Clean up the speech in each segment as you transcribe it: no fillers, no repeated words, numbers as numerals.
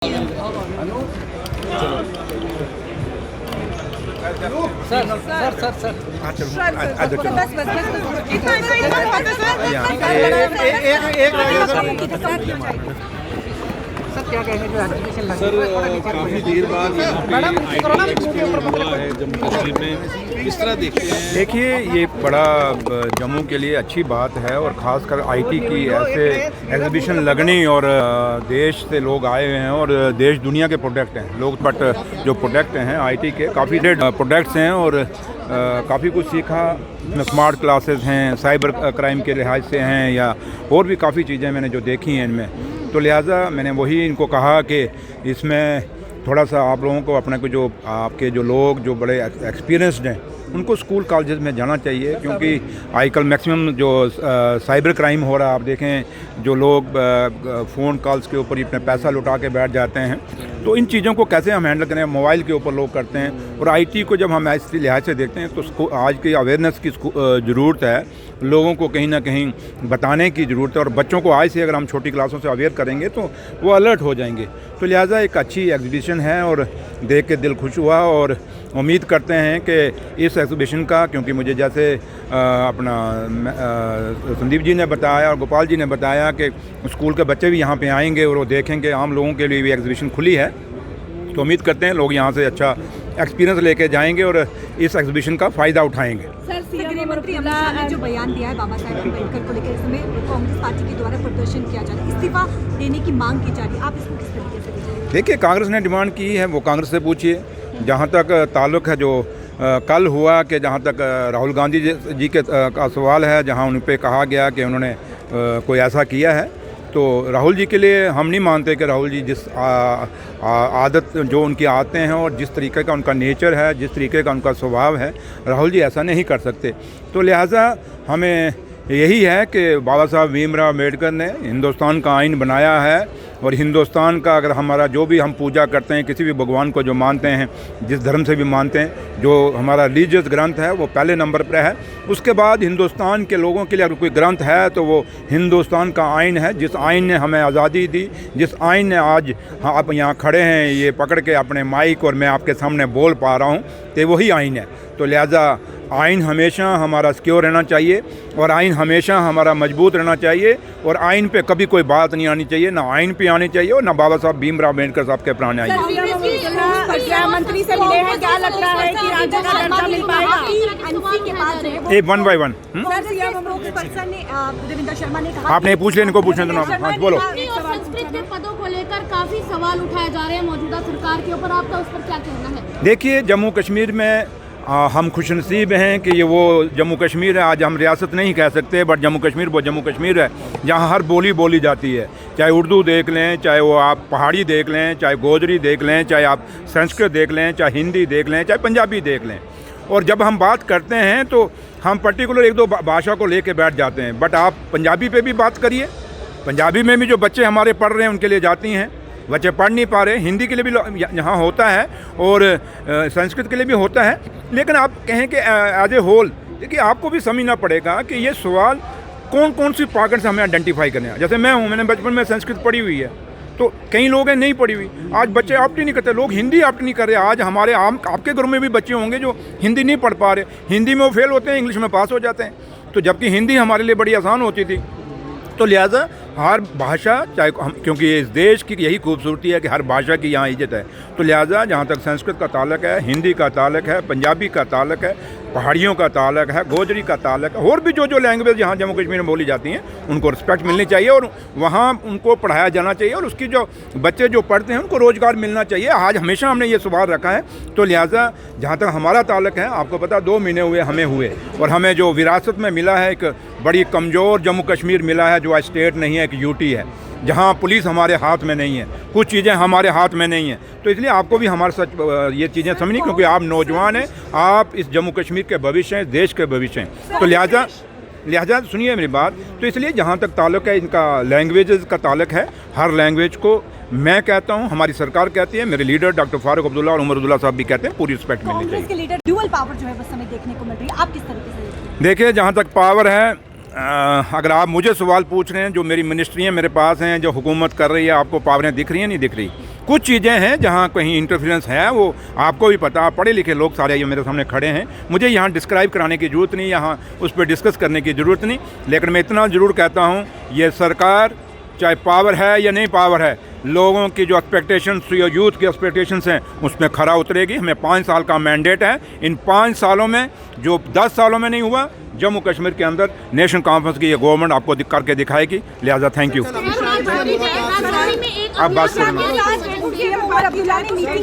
Sir sir sir sir हाँ चलो बस बस इतना सर क्या कहेंगे जो एजुकेशन सर काफ़ी देर बाद यहाँ पे आईटी हुआ है जम्मू कश्मीर में, किस तरह देखते हैं? देखिए, ये बड़ा जम्मू के लिए अच्छी बात है और ख़ासकर आईटी की ऐसे एग्जीबिशन लगनी और देश से लोग आए हुए हैं और देश दुनिया के प्रोडक्ट हैं लोग, बट जो प्रोडक्ट हैं आईटी के काफ़ी प्रोडक्ट्स हैं और काफ़ी कुछ सीखा। स्मार्ट क्लासेस हैं, साइबर क्राइम के लिहाज से हैं या और भी काफ़ी चीज़ें मैंने जो देखी हैं इनमें, तो लिहाजा मैंने वही इनको कहा कि इसमें थोड़ा सा आप लोगों को अपने को जो आपके जो लोग जो बड़े एक्सपीरियंस्ड हैं उनको स्कूल कॉलेजेस में जाना चाहिए, क्योंकि आजकल मैक्सिमम जो साइबर क्राइम हो रहा है, आप देखें जो लोग फ़ोन कॉल्स के ऊपर ही अपने पैसा लुटा के बैठ जाते हैं, तो इन चीज़ों को कैसे हम हैंडल करें। मोबाइल के ऊपर लोग करते हैं और आईटी को जब हम इस लिहाज से देखते हैं तो आज की अवेयरनेस की ज़रूरत है, लोगों को कहीं ना कहीं बताने की ज़रूरत है और बच्चों को आज से अगर हम छोटी क्लासों से अवेयर करेंगे तो वो अलर्ट हो जाएंगे। तो लिहाजा एक अच्छी एग्जीबिशन है और देख के दिल खुश हुआ और उम्मीद करते हैं कि इस एग्जीबिशन का, क्योंकि मुझे जैसे अपना संदीप जी ने बताया और गोपाल जी ने बताया कि स्कूल के बच्चे भी यहाँ पे आएंगे और वो देखेंगे, आम लोगों के लिए भी एग्जीबिशन खुली है, तो उम्मीद करते हैं लोग यहाँ से अच्छा एक्सपीरियंस लेके जाएंगे और इस एग्जीबिशन का फ़ायदा उठाएंगे। सर, गृह मंत्री अमित शाह ने जो बयान दिया है बाबा साहेब अम्बेडकर को लेकर, इसमें कांग्रेस पार्टी के द्वारा प्रदर्शन किया जा रहा है, इस्तीफा देने की मांग की जा रही है, आप इसको किस तरीके से देखेंगे? देखिए, कांग्रेस ने डिमांड की है, वो कांग्रेस से पूछिए। जहाँ तक ताल्लुक़ है जो कल हुआ कि जहाँ तक राहुल गांधी जी के का सवाल है, जहाँ उन पर कहा गया कि उन्होंने कोई ऐसा किया है, तो राहुल जी के लिए हम नहीं मानते कि राहुल जी जिस आदत जो उनकी आते हैं और जिस तरीके का उनका नेचर है, जिस तरीके का उनका स्वभाव है, राहुल जी ऐसा नहीं कर सकते। तो लिहाजा हमें यही है कि बाबा साहब भीमराव अम्बेडकर ने हिंदुस्तान का आइन बनाया है और हिंदुस्तान का अगर हमारा जो भी हम पूजा करते हैं, किसी भी भगवान को जो मानते हैं, जिस धर्म से भी मानते हैं, जो हमारा रिलीजियस ग्रंथ है वो पहले नंबर पर है। उसके बाद हिंदुस्तान के लोगों के लिए अगर कोई ग्रंथ है तो वो हिंदुस्तान का आइन है, जिस आइन ने हमें आज़ादी दी, जिस आइन ने आज आप यहाँ खड़े हैं ये पकड़ के अपने माइक और मैं आपके सामने बोल पा रहा हूँ, तो वही आइन है। तो लिहाजा आइन हमेशा हमारा सिक्योर रहना चाहिए और आइन हमेशा हमारा मजबूत रहना चाहिए और आइन पे कभी कोई बात नहीं आनी चाहिए, ना आइन पे आनी चाहिए और ना बाबा साहब भीमराव अम्बेडकर साहब के प्राण आएंगे। मंत्री से मिले हैं, क्या लगता है कि राज्य का दर्जा मिल पाएगा? एक one by one. Devendra Sharma ने कहा, आपने पूछ लिया, इनको पूछने दो ना। हाँ बोलो। संस्कृत के पदों को लेकर काफी सवाल उठाए जा रहे हैं मौजूदा सरकार के ऊपर, आपका उस पर क्या कहना है? देखिए, जम्मू कश्मीर में हम खुशनसीब हैं कि ये वो जम्मू कश्मीर है। आज हम रियासत नहीं कह सकते, बट जम्मू कश्मीर वो जम्मू कश्मीर है जहाँ हर बोली बोली जाती है, चाहे उर्दू देख लें, चाहे वो आप पहाड़ी देख लें, चाहे गोजरी देख लें, चाहे आप संस्कृत देख लें, चाहे हिंदी देख लें, चाहे पंजाबी देख लें। और जब हम बात करते हैं तो हम पर्टिकुलर एक दो भाषा को लेके बैठ जाते हैं, बट आप पंजाबी पे भी बात करिए, पंजाबी में भी जो बच्चे हमारे पढ़ रहे हैं उनके लिए जाती हैं, बच्चे पढ़ नहीं पा रहे, हिंदी के लिए भी यहाँ होता है और संस्कृत के लिए भी होता है। लेकिन आप कहें कि एज ए होल, देखिए आपको भी समझना पड़ेगा कि ये सवाल कौन कौन सी पार्ट से हमें आइडेंटिफाई करने हैं। जैसे मैं हूँ, मैंने बचपन में संस्कृत पढ़ी हुई है, तो कई लोग हैं नहीं पढ़ी हुई। आज बच्चे ऑप्ट ही नहीं करते, लोग हिंदी ऑप्ट नहीं कर रहे। आज हमारे आपके घरों में भी बच्चे होंगे जो हिंदी नहीं पढ़ पा रहे, हिंदी में वो फेल होते हैं, इंग्लिश में पास हो जाते हैं, तो जबकि हिंदी हमारे लिए बड़ी आसान होती थी। तो लिहाजा हर भाषा, चाहे हम, क्योंकि इस देश की यही खूबसूरती है कि हर भाषा की यहाँ इज्जत है, तो लिहाजा जहाँ तक संस्कृत का ताल्लुक है, हिंदी का ताल्लुक है, पंजाबी का ताल्लुक है, पहाड़ियों का ताल्लुक है, गोजरी का ताल्लुक है, और भी जो लैंग्वेज यहाँ जम्मू कश्मीर में बोली जाती हैं उनको रिस्पेक्ट मिलनी चाहिए और वहाँ उनको पढ़ाया जाना चाहिए और उसकी जो बच्चे जो पढ़ते हैं उनको रोज़गार मिलना चाहिए। आज हमेशा हमने ये सवाल रखा है। तो लिहाजा जहाँ तक हमारा ताल्लुक है, आपको पता 2 महीने हुए हमें हुए और हमें जो विरासत में मिला है, एक बड़ी कमज़ोर जम्मू कश्मीर मिला है जो आज स्टेट नहीं है, एक यूटी है, जहाँ पुलिस हमारे हाथ में नहीं है, कुछ चीज़ें हमारे हाथ में नहीं हैं। तो इसलिए आपको भी हमारे साथ ये चीज़ें समझनी, क्योंकि आप नौजवान हैं, आप इस जम्मू कश्मीर के भविष्य हैं, देश के भविष्य हैं। तो लिहाजा सुनिए मेरी बात। तो इसलिए जहाँ तक ताल्लुक है इनका लैंग्वेजेस का ताल्लुक है, हर लैंग्वेज को मैं कहता हूँ, हमारी सरकार कहती है, मेरे लीडर डॉक्टर फारूक अब्दुल्ला और उमर अब्दुल्ला साहब भी कहते हैं, पूरी रिस्पेक्ट मिलनी चाहिए। कांग्रेस के लीडर ड्यूअल पावर जो है बस हमें देखने को मिल रही है, आप किस तरीके से देखते हैं? देखिए, जहाँ तक पावर है, अगर आप मुझे सवाल पूछ रहे हैं, जो मेरी मिनिस्ट्री हैं मेरे पास हैं, जो हुकूमत कर रही है, आपको पावरें दिख रही हैं नहीं दिख रही? कुछ चीज़ें हैं जहाँ कहीं इंटरफेरेंस है, वो आपको भी पता, आप पढ़े लिखे लोग सारे ये मेरे सामने खड़े हैं, मुझे यहाँ डिस्क्राइब कराने की ज़रूरत नहीं, यहाँ उस पर डिस्कस करने की ज़रूरत नहीं। लेकिन मैं इतना ज़रूर कहता हूँ, ये सरकार चाहे पावर है या नहीं पावर है, लोगों की जो एक्सपेक्टेशंस, जो यूथ की एक्सपेक्टेशंस हैं, उसमें खरा उतरेगी। हमें 5 साल का मैंडेट है। इन 5 सालों में जो 10 सालों में नहीं हुआ, जम्मू कश्मीर के अंदर नेशनल कॉन्फ्रेंस की ये गवर्नमेंट आपको करके दिखाएगी। लिहाजा थैंक यू। अब बात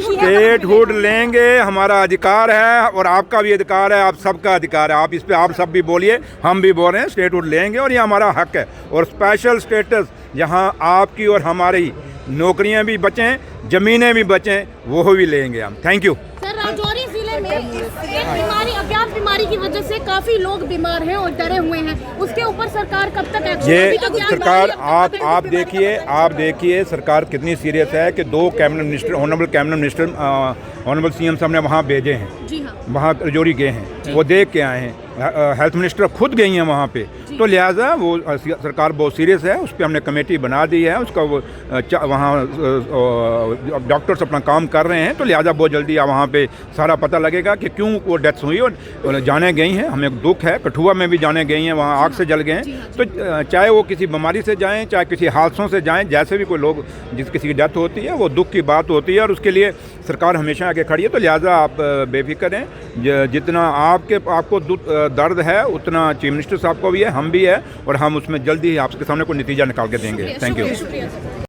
स्टेटहुड लेंगे, हमारा अधिकार है और आपका भी अधिकार है, आप सबका अधिकार है। आप इस पे आप सब भी बोलिए, हम भी बोल रहे हैं, स्टेटहुड लेंगे और ये हमारा हक है। और स्पेशल स्टेटस जहां आपकी और हमारी नौकरियां भी बचें, ज़मीनें भी बचें, वो भी लेंगे हम। Thank you. सर, राजौरी जिले में एक बीमारी, अज्ञात बीमारी की वजह से काफी लोग बीमार हैं और डरे हुए हैं, उसके ऊपर सरकार कब तक एक्शन? ये सरकार आप देखिए सरकार कितनी सीरियस है कि 2 cabinet minister, honourable cabinet minister, honourable CM साहब ने वहाँ भेजे हैं। जी हाँ, वहाँ राजौरी गए हैं, वो देख के आए हैं। हेल्थ मिनिस्टर खुद गई हैं वहाँ पे। तो लिहाजा वो सरकार बहुत सीरियस है, उस पर हमने कमेटी बना दी है, उसका वो वहाँ डॉक्टर्स अपना काम कर रहे हैं। तो लिहाजा बहुत जल्दी वहाँ पे सारा पता लगेगा कि क्यों वो डेथ्स हुई और जाने गई हैं। हमें दुख है, कठुआ में भी जाने गई हैं, वहाँ आग से जल गए हैं। तो चाहे वो किसी बीमारी से जाएँ, चाहे किसी हादसों से जाएँ, जैसे भी कोई लोग किसी की डेथ होती है, वो दुख की बात होती है और उसके लिए सरकार हमेशा आगे खड़ी है। तो लिहाजा आप बेफिक्र हैं, जितना आपको दर्द है उतना चीफ मिनिस्टर साहब को भी है, हम भी है, और हम उसमें जल्दी ही आपके सामने कोई नतीजा निकाल के देंगे। Thank you.